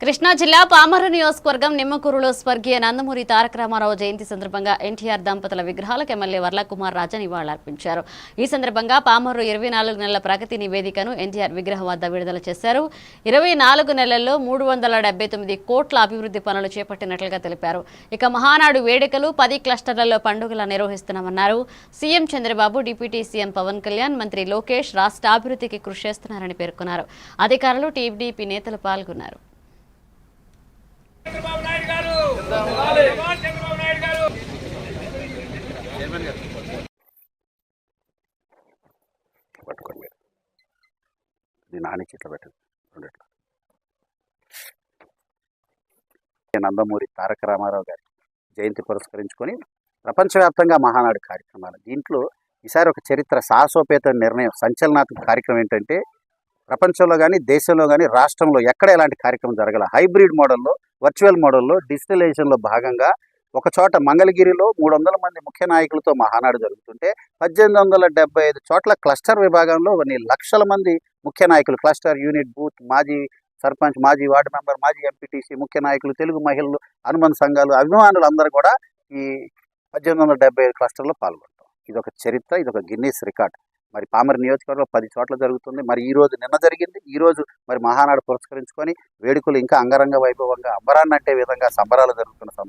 కృష్ణా జిల్లా పామరు నియోజకవర్గం నిమ్మకూరులో స్వర్గీయ నందమూరి తారక రామారావు జయంతి సందర్భంగా ఎన్టీఆర్ దంపతుల విగ్రహాలకు ఎమ్మెల్యే వర్లకుమార్ రాజా నివాళులర్పించారు. ఈ సందర్భంగా పామరు 24 నెలల ప్రగతి నివేదికను ఎన్టీఆర్ విగ్రహం వద్ద విడుదల చేశారు. 24 నెలల్లో 379 కోట్ల అభివృద్ధి పనులు చేపట్టినట్లుగా తెలిపారు. ఇక మహానాడు వేడుకలు 10 క్లస్టర్లలో పండుగలు నిర్వహిస్తున్నామన్నారు. CM Chandrababu, deputy CM Pawan Kalyan, మంత్రి లోకేష్ రాష్ట్ర అభివృద్ధికి కృషి చేస్తున్నారని పేర్కొన్నారు. అధికారులు, టీడీపీ నేతలు పాల్గొన్నారు. చంద్రబాబు నాయుడు గారు చంద్రబాబు నాయుడు గారు పట్టుకోండి. ఇది నాని చెట్లు పెట్టండి. నందమూరి తారక రామారావు గారి జయంతి పురస్కరించుకొని ప్రపంచవ్యాప్తంగా మహానాడు కార్యక్రమాలు. దీంట్లో ఈసారి ఒక చరిత్ర సాహసోపేత నిర్ణయం, సంచలనాత్మక కార్యక్రమం ఏంటంటే ప్రపంచంలో కానీ దేశంలో కానీ రాష్ట్రంలో ఎక్కడ ఎలాంటి కార్యక్రమం జరగల. హైబ్రిడ్ మోడల్లో, వర్చువల్ మోడల్లో, డిజిటలైజేషన్లో భాగంగా ఒక చోట మంగళగిరిలో 300 మంది ముఖ్య నాయకులతో మహానాడు జరుగుతుంటే 1875 చోట్ల క్లస్టర్ విభాగంలో కొన్ని లక్షల మంది ముఖ్య నాయకులు, క్లస్టర్, యూనిట్, బూత్, మాజీ సర్పంచ్, మాజీ వార్డు మెంబర్, మాజీ ఎంపీటీసీ, ముఖ్య నాయకులు, తెలుగు మహిళలు, అనుబంధ సంఘాలు, అభిమానులు అందరూ కూడా ఈ 1875 క్లస్టర్లో పాల్గొంటాం. ఇదొక చరిత్ర, ఇదొక గిన్నీస్ రికార్డ్. మరి పామరు నియోజకవర్గంలో 10 చోట్ల జరుగుతుంది. మరి నిన్న జరిగింది. ఈరోజు మరి మహానాడు పురస్కరించుకొని వేడుకలు ఇంకా అంగరంగ వైభవంగా అంబరాన్ని అంటే విధంగా సంబరాలు జరుగుతున్న సందర్భంగా